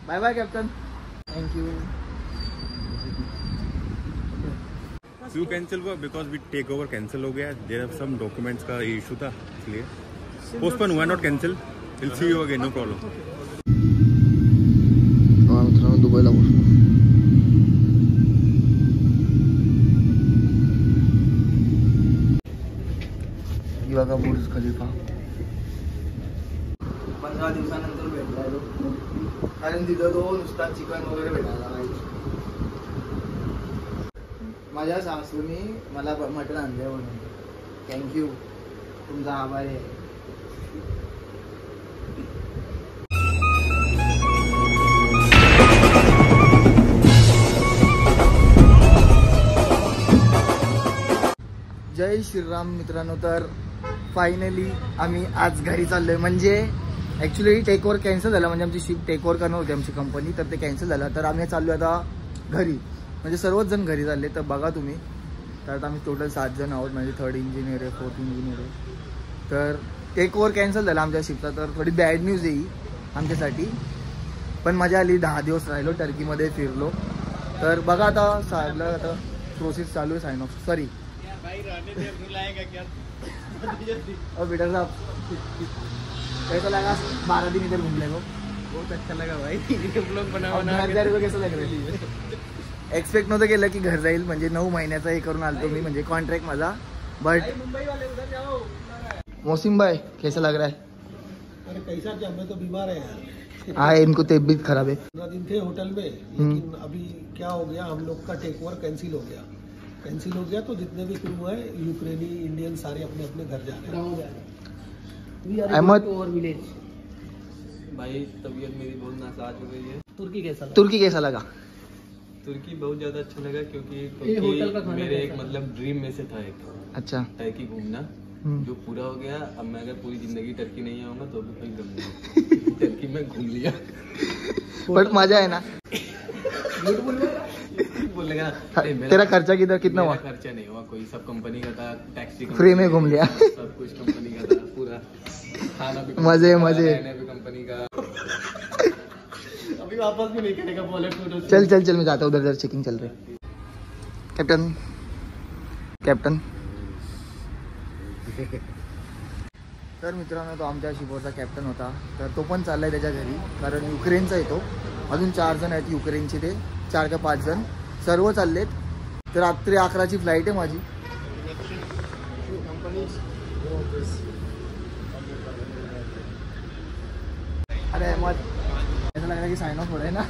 Bye bye captain, thank you. Few cancel हुआ because we take over cancel हो गया। There are some documents का issue था, इसलिए पोस्टपोन हुआ, not cancel. Will see you again, no problem. मित्रांनो दुबईला पोहोचलो। बघा बुर्ज खलिफा 15 दिवसानंतर भेटलाय तो, कारण तिथं तो नुसता चिकन वगैरे भेटायला पाहिजे। माझ्या सासूनी मला मटण आणले म्हणून थँक्यू, तुमचा आभारी आहे। जय श्रीराम मित्रांनो, तर फायनली आम्ही आज घरी चाललोय। म्हणजे ॲक्च्युली टेक ओव्हर कॅन्सल झाला, म्हणजे आमची शिफ्ट टेक ओव्हर करणार होती आमची कंपनी, तर ते कॅन्सल झालं। तर आम्ही चाललो आता घरी, म्हणजे सर्वच जण घरी चालले। तर बघा तुम्ही, तर आता आम्ही टोटल 7 जण आहोत, म्हणजे 3rd इंजिनियर आहे, 4th इंजिनियर आहे। तर टेक ओव्हर कॅन्सल झाला आमच्या शिफ्टचा, तर थोडी बॅड न्यूज येईल आमच्यासाठी, पण मजा आली। 10 दिवस राहिलो, टर्कीमध्ये फिरलो। तर बघा आता साहेबला आता प्रोसेस चालू आहे साइन ऑफ, सॉरी और बेटा साहब कैसा लगा? 12 दिन इधर घूमने को बहुत अच्छा लगा भाई। ब्लॉग बना 10,000 रुपये कैसा लग रहा है? एक्सपेक्ट नव्हतं केलं की घर जाईल, म्हणजे 9 महिन्याचा हे करून आलतो मी, म्हणजे कॉन्ट्रॅक्ट माझा। बट मौसिम भाई कैसा लग रहा है? अरे कैसा क्या, मैं तो बीमार है। हाँ, इनको तबीयत खराब है। 15 दिन थे होटल में, लेकिन अभी क्या हो गया, हम लोग का टेक ओवर कैंसिल हो गया। कैंसिल हो गया तो जितने भी क्रू है यूक्रेनी इंडियन सारे अपने अपने घर जा रहे हैं। अहमद भाई तबीयत मेरी बहुत नासाज हो गई है। तुर्की कैसा लगा? तुर्की बहुत ज्यादा अच्छा लगा, क्योंकि होटल का खाना मेरे एक मतलब ड्रीम में से था एक अच्छा टर्की घूमना, जो पूरा हो गया। अब मैं अगर पूरी जिंदगी टर्की नहीं आऊंगा तो भी कोई गम नहीं। टर्की में घूम लिया, बट मजा है ना? बोलेगा तेरा खर्चा कितना हुआ? खर्चा नहीं हुआ कोई, सब कंपनी का था, टैक्सी फ्री में घूम लिया। सब कुछ कंपनी का था, पूरा खाना भी मजे रहना भी कंपनी का। अभी वापस भी नहीं करेगा वॉलेट। चल मैं जाता हूँ, उधर चेकिंग चल रही। कैप्टन तर मित्रांनो, तो आमच्या शिपवरचा कॅप्टन होता, तर तो पण चाललाय त्याच्या घरी, कारण युक्रेनचा येतो। अजून 4 जण आहेत युक्रेनचे, ते 4 का 5 जण सर्व चाललेत। तर रात्री 11ची फ्लाईट आहे माझी। अरे अहमद, ऐसा लग रहा है कि साइन ऑफ हो रहा है ना?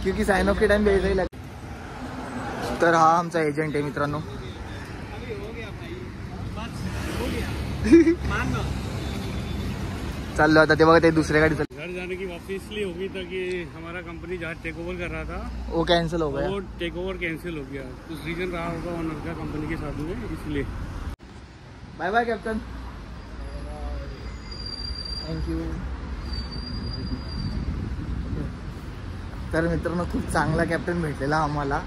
क्योंकि साइन ऑफ के टाइम भेजा ही लगा। तर हा आमचा एजंट आहे मित्रांनो। चाललो आता, ते बघा ते दुसऱ्या गाडी घर जाने की वापसी इसलिए होगी ताकि हमारा कंपनी जहाँ टेक ओवर कर रहा था वो कैंसिल हो गया। वो टेक ओवर कैंसिल हो गया, कुछ रीजन रहा होगा ओनर का कंपनी के साथ में, इसलिए। Bye bye captain, thank you. तर मित्रांनो, खूप चांगला कॅप्टन भेटलेला आम्हाला।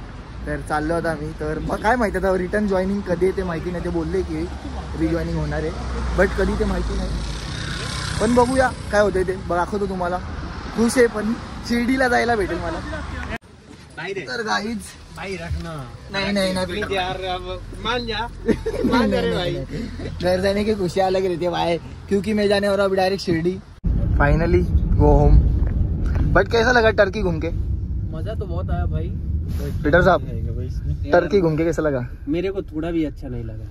तर चाललो होता आम्ही, तर मग काय माहिती आता रिटर्न जॉईनिंग कधी आहे ते माहिती नाही। ते बोलले की रिजॉईनिंग होणार आहे, बट कधी ते माहिती नाही, पण बघूया काय होतंय ते दाखवतो तुम्हाला। खुश आहे, पण शिर्डीला जायला भेटेल मला। तर गाईज भाई रखना नहीं यार, मान जा रे भाई। घर जाने की खुशी अलग रहती है भाई, क्योंकि मैं जाने वाला अभी direct Shirdi. Finally go home. But कैसा लगा टर्की घूम के? मजा तो बहुत आया भाई। पीटर साहब, टर्की घूम के कैसा लगा? मेरे को थोड़ा भी अच्छा नहीं लगा।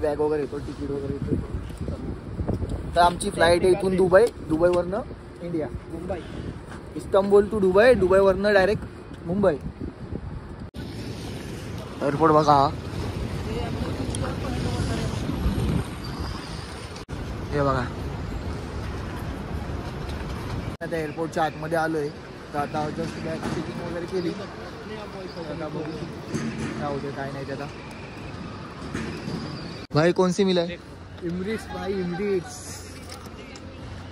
बॅग वगैरे येतो, तिकीट वगैरे येतो। तर आमची फ्लाईट आहे इथून दुबईवरनं India, Mumbai, Istanbul to Dubai, दुबईवरनं डायरेक्ट मुंबई। एअरपोर्ट बघा, हे बघा। आता एअरपोर्टच्या आतमध्ये आलोय, तर आता जस्ट बॅग चेकिंग वगैरे केली। आता बघू काय होते काय नाही त्याला। भाई कौन सी मिला है? इमरेट्स भाई, इमरेट्स।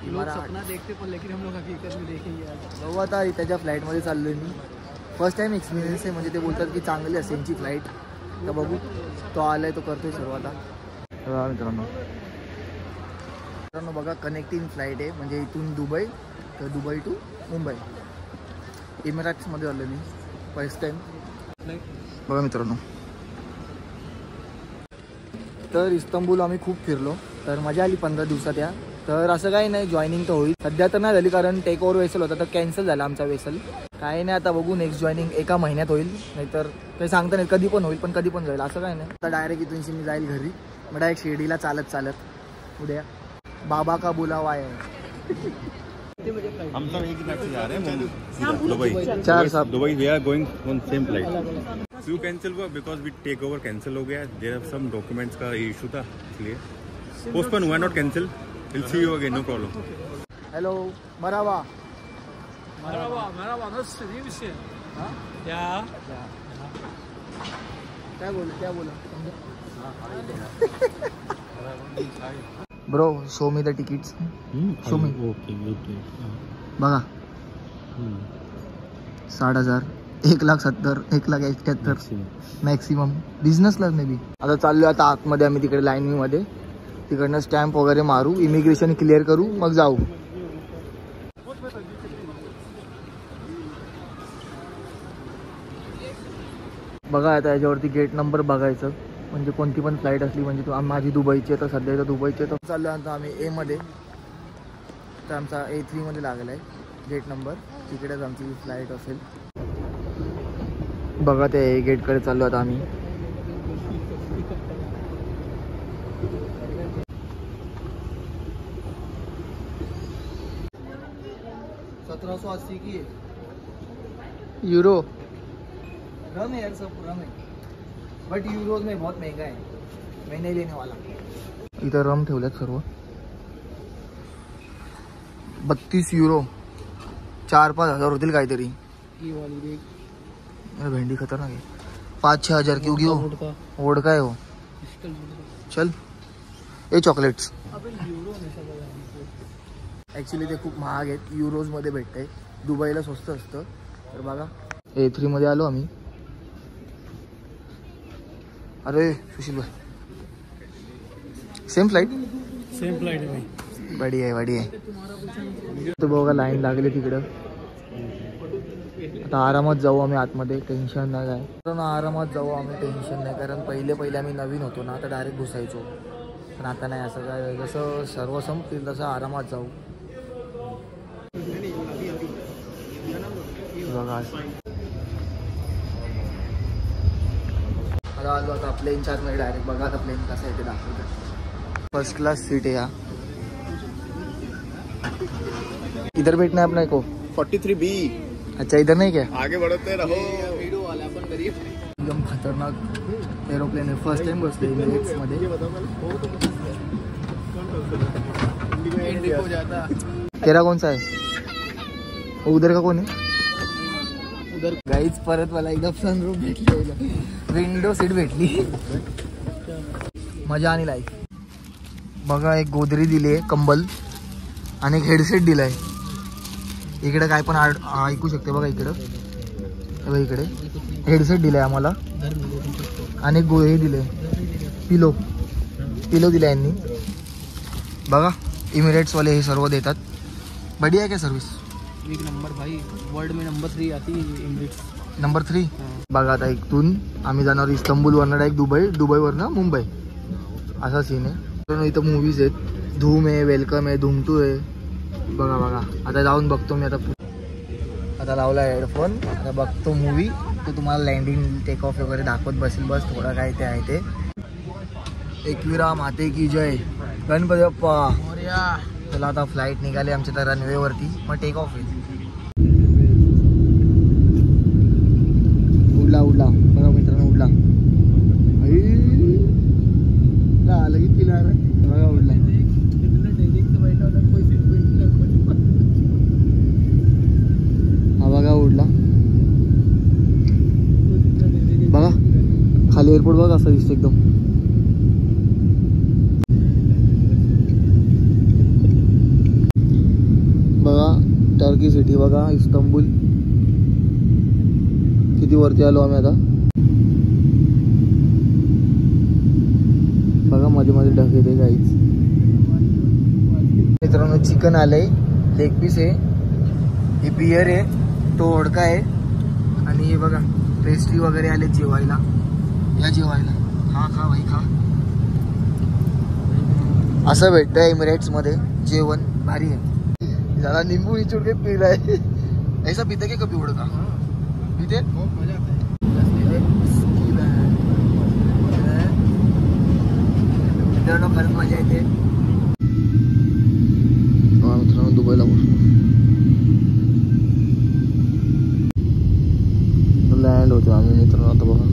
लोग सपना देखते पण, लेकिन हम लोग हकीकत में देखेंगे आज। बघू आता त्याच्या फ्लाईटमध्ये चाललोय मी। फर्स्ट टाइम एक्सपिरियन्स आहे, म्हणजे ते बोलतात की चांगली असेल यांची फ्लाईट। तर बघू तो आलाय तो करतोय सर्व आता. मित्रांनो बघा कनेक्टिंग फ्लाईट आहे म्हणजे इथून दुबई तर दुबई टू मुंबई. इमिरेट्समध्ये आलो मी फर्स्ट टाइम. बघा मित्रांनो तर इस्तंबूल आम्ही खूप फिरलो तर मजा आली 15 दिवसात या. तर असं काही नाही जॉईनिंग तर होईल सध्या तर नाही झाली कारण टेक ओव्हर वेसल होता तर कॅन्सल झाला आमचा वेसल. काही नाही आता बघू नेक्स्ट जॉईनिंग एका महिन्यात होईल नाहीतर काही सांगता नाही कधी पण होईल पण कधी पण जाईल असं काही नाही. आता डायरेक्ट इथूनशी मी जाईल घरी मग डायरेक्ट शिर्डीला चालत चालत उद्या बाबा का बुलावा आहे. हम सब एक ही फ्लाइट से जा रहे हैं दुबई. 4 साहब Dubai we are going on same flight. Few cancel हुआ because we take over cancel हो गया. देयर आर सम डॉक्यूमेंट्स का इशू था इसलिए पोस्टपोन हुआ not cancel. Will see you again no problem. Hello मरावा क्या बोला bro show me the tickets. Show me बघा 60,000 1,70,000 1,71,000 मॅक्सिमम बिझनेसला मे बी. आता चाललो आता आतमध्ये आम्ही तिकडे लाईनीमध्ये तिकडनं स्टॅम्प वगैरे मारू इमिग्रेशन क्लिअर करू मग जाऊ. बघा आता याच्यावरती गेट नंबर बघायचं म्हणजे कोणती पण फ्लाईट असली म्हणजे माझी दुबईची आहे तर सध्या तर दुबईची आहे तर चाललो आता आम्ही एमध्ये तर आमचा A3 मध्ये लागला आहे गेट नंबर तिकडेच आमची फ्लाईट असेल. बघा ते गेटकडे चाललो आता आम्ही. $1780 की यूरो रम है यार सब रम है बट यूरोज में बहुत महंगा है मैं नहीं लेने वाला. इधर रम ठेवल्यात सर्व 32 यूरो 4-5 हजार होतील काहीतरी. भेंडी खतरनाक आहे 5-6 हजार क्योंकि वोडका आहे हो. चल हे चॉकलेट्स ॲक्च्युली ते खूप महाग आहेत युरोजमध्ये भेटतंय दुबईला स्वस्त असतं. तर बघा A3 मध्ये आलो आम्ही. अरे सुशील भाई सेम फ्लाइट आहे भाई. बढिया आहे. तर बघा लाईन लागली तिकडं. आता आरामात जाऊ आम्ही आतमध्ये टेन्शन नाही काय कारण आरामात जाऊ आम्ही टेन्शन नाही कारण पहिले आम्ही नवीन होतो ना तर डायरेक्ट घुसायचो पण आता नाही असं काय जसं सर्व संपतील तसं आरामात जाऊ. बघा आता आलो आता प्लेनच्या आतमध्ये डायरेक्ट. बघा आता प्लेन कसं आहे ते दाखवतो. फर्स्ट क्लास सीट आहे. इधर बैठना है अपने को 43B. अच्छा इधर नहीं क्या आगे बढ़ते रहो. एकदम खतरनाक एरोप्लेन आहे. फर्स्ट टाइम बसले इमिरेट्स मध्ये. तेरा कौन सा है उधर का कोण आहे उधर गाईच. परत मला एकदम सनरूफ भेटली विंडो सीट भेटली मजा आणि लाईफ. बघा एक गोदरी दिली आहे कंबल आणि एक हेडसेट दिलाय. इकडे काय पण ऐकू शकते बघा इकडं इकडे हेडसेट दिलाय आम्हाला आणि हे दिले पिलो दिला यांनी. बघा इमिरेट्सवाले हे सर्व देतात. बढ़िया आहे क्या सर्विस. एक नंबर भाई वर्ल्ड में नंबर 3 आती है इमिरेट्स नंबर 3. बघा आता इथून आम्ही जाणार इस्तंबूलवरनं डायरेक्ट दुबईवरनं मुंबई असा सीन आहे. इथं मूवीज आहेत धूम आहे वेलकम आहे धूम 2 आहे. बघा आता जाऊन बघतो मी. आता लावला हेडफोन आता बघतो मूवी तो तुम्हाला लँडिंग टेक ऑफ वगैरे दाखवत बसेल. बस थोडं काय ते आहे ते. एकविरा माते की जय गणपती बाप्पा. चला आता फ्लाईट निघाली आमच्या तर रनवेवरती मग टेक ऑफ आहे. उडला बघा मित्रांनो उडला लगेच किला बघा उडला. हा बघा उडला. बघा खाली एअरपोर्ट बघा असं दिसतं एकदम. बघा टर्की सिटी बघा इस्तंबूल किती वरती आलो आम्ही आता. मध्ये मध्ये ढग येते काहीच. मित्रांनो चिकन आलंय, लेग पीस आहे, हे बियर आहे, तो ओढका आहे आणि हे बघा पेस्ट्री वगैरे आले जेवायला. या जेवायला, हा खा भाई खा. असं भेटतं एमिरेट्स मध्ये जेवण, भारी आहे. जरा निंबू निचोड के पी रहा है. ऐसा पीते की कभी ओढका पीते? खरंच मजा येते. मित्रांनो दुबईला लँड होतो आम्ही मित्रांनो. आता बघा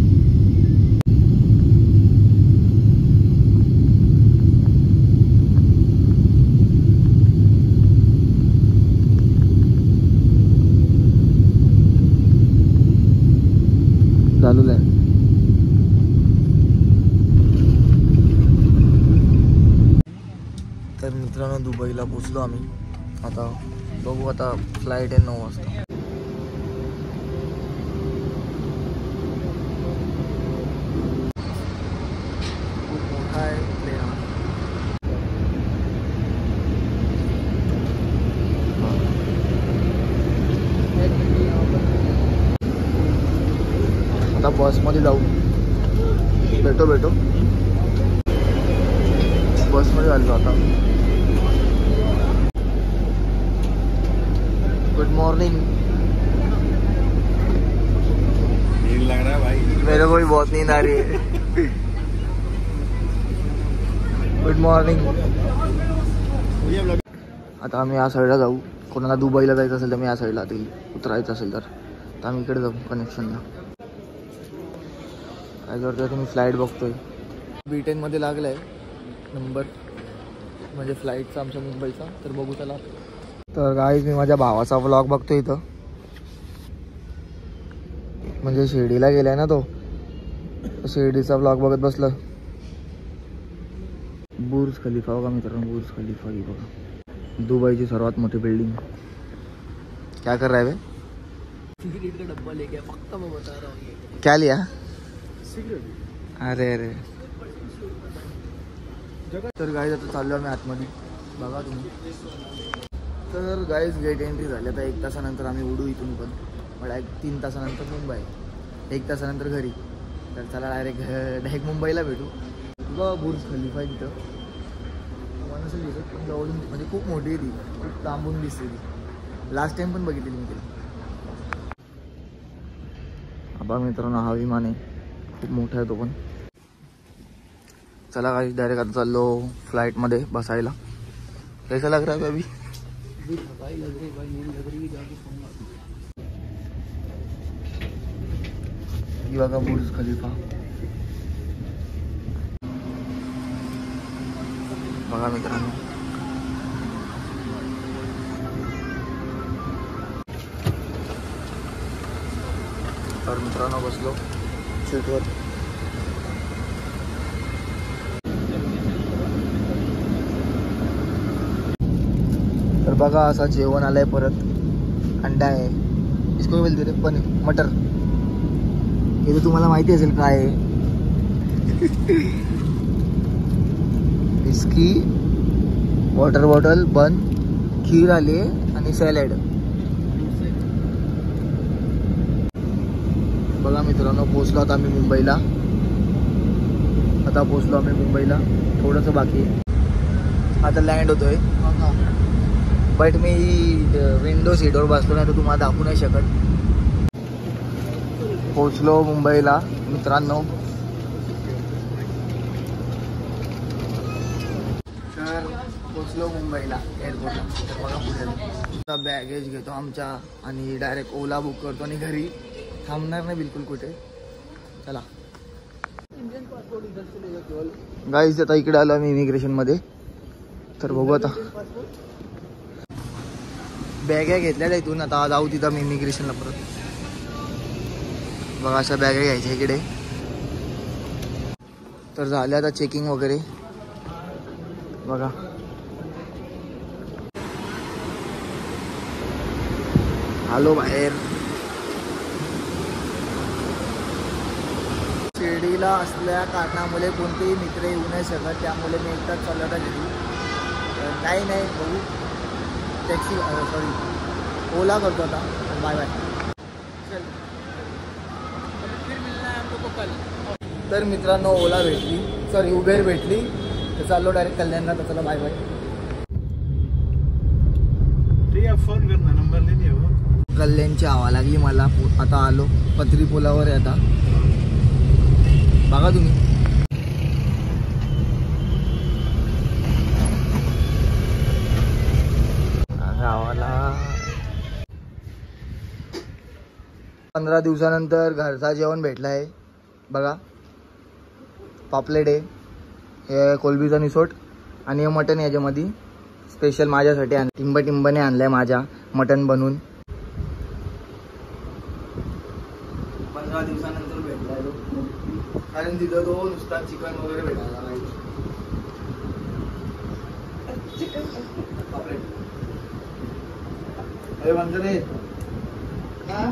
चालू आहे. तर मित्रांनो दुबईला पोचलो आम्ही. आता बघू, आता फ्लाईट आहे 9 वाजता. खूप मोठा आहे प्लेन हा. आता बसमध्ये जाऊ. भेटो बसमध्ये आलो आता. Good morning. नींद लग रहा है भाई. मेरे को भी बहुत नींद आ रही है. Good morning. आता आम्ही या साईडला जाऊ. कोणाला दुबईला जायचं असेल तर मी या साईडला उतरायचं असेल तर आम्ही इकडे जाऊ कनेक्शनला. काय करतोय तुम्ही? फ्लाईट बघतोय. B10 मध्ये लागलाय नंबर, म्हणजे फ्लाईटचा आमच्या मुंबईचा. तर बघू चला. तर गाईज मी माझ्या भावाचा व्लॉग बघतो इथं, म्हणजे शिर्डीला गेलाय ना तो, शिर्डीचा व्लॉग बघत बसलं. बुर्ज खलिफा बघा मित्रांनो, बुर्ज खलिफा ही बघा, दुबईची सर्वात मोठी बिल्डिंग. क्या कर रहा है? सिगरेट का डब्बा ले गया, पक्का मैं बता रहा हूँ. क्या लिया? सिगरेट. अरे तर गाईज आता चाललो आम्ही आतमध्ये, बघा तुम्ही. तर गाईज गेट एंट्री झाली. आता 1 तासानंतर आम्ही उडू इथून पण. मला 3 तासानंतर मुंबई, 1 तासानंतर घरी. तर चला डायरेक्ट मुंबईला भेटू. बघा बुर्ज खलिफा आहे तिथं. तुम्हाला असं दिसत पण जवळून, म्हणजे खूप मोठी आहे ती, खूप लांबून दिसते ती. लास्ट टाइम पण बघितली मी तिला. बघा मित्रांनो हा विमान आहे, खूप मोठा आहे तो पण. चला गाईज डायरेक्ट आता चाललो फ्लाईटमध्ये बसायला. कैसा लग रहा है अभी? भाई लग रही, भाई नींद लग रही, जाके सोऊंगा. ये बघा बुर्ज खलिफा. बघा मित्रांनो तर मित्रांनो बसलो सीटवर. तर बघा असा जेवण आलंय. परत अंडा आहे, इसको बोलते रे पण मटर. हे तर तुम्हाला माहिती असेल काय आहे. इसकी वॉटर बॉटल बन, खीर आली आणि सॅलड. बघा मित्रांनो पोचलो आता आम्ही मुंबईला. थोडंसं बाकी आहे. आता लँड होतोय. बट मी विंडो सीटवर बसलो नाही तर तुम्हाला दाखवू नाही शकत. पोचलो मुंबईला मित्रांनो. तर पोचलो मुंबईला एअरपोर्टला. तर बघा पुढे बॅगेज घेतो आमच्या आणि डायरेक्ट ओला बुक करतो आणि घरी थांबणार नाही बिलकुल कुठे. चला गाईज आता इकडे आलो आम्ही इमिग्रेशनमध्ये. तर बघू आता बॅगा घेतल्या इथून. आता जाऊ तिथं मी इमिग्रेशनला परत. बघा अशा बॅगा घ्यायच्या इकडे. तर झाल्या आता चेकिंग वगैरे. बघा आलो बाहेर. शिर्डीला असल्या कारणामुळे कोणतेही मित्र येऊ नाही शकत, त्यामुळे मी एकटाच चालू होता घरी. काही नाही बघू, टॅक्सी सॉरी ओला करतो आता. Bye bye. तर मित्रांनो ओला भेटली, सॉरी उबेर भेटली, तर चाललो डायरेक्ट कल्याणला. तर चला बाय बाय. फोन करना, नंबर नाही आहे. कल्याणची हवा लागली मला. आता आलो पत्री पुलावर आहे आता, बघा तुम्ही. गावाला 15 दिवसानंतर घरचा जेवण भेटला आहे बघा. पापलेट आहे, हे कोलबीचा निसोट आणि हे मटन याच्यामध्ये स्पेशल माझ्यासाठी टिंबने आणलंय माझ्या मटन बनवून. 15 दिवसानंतर भेटलाय तो, कारण तिथं तो नुसता चिकन वगैरे भेटायला पाहिजे. पापलेट अरे म्हणतो रे हा,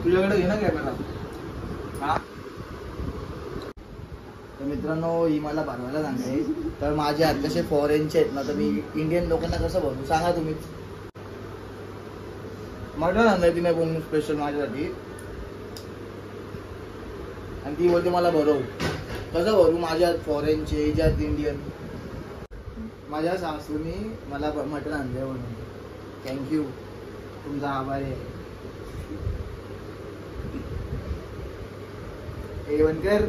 तुझ्याकडे घे ना कॅमेरा. हा तर मित्रांनो ही मला भरवायला सांगते. तर माझे हात कसे फॉरेनचे आहेत ना, तर मी इंडियन लोकांना कसं भरू सांगा तुम्ही. मटण आणलंय तिने बनवून स्पेशल माझ्यासाठी, आणि ती बोलते मला भरव. कसं भरू, माझ्या हात फॉरेनचे, हिच्या हात इंडियन. माझ्या सासूनी मला मटण आणलंय म्हणून थँक्यू, तुमचा आभारी आहे. हे बनकर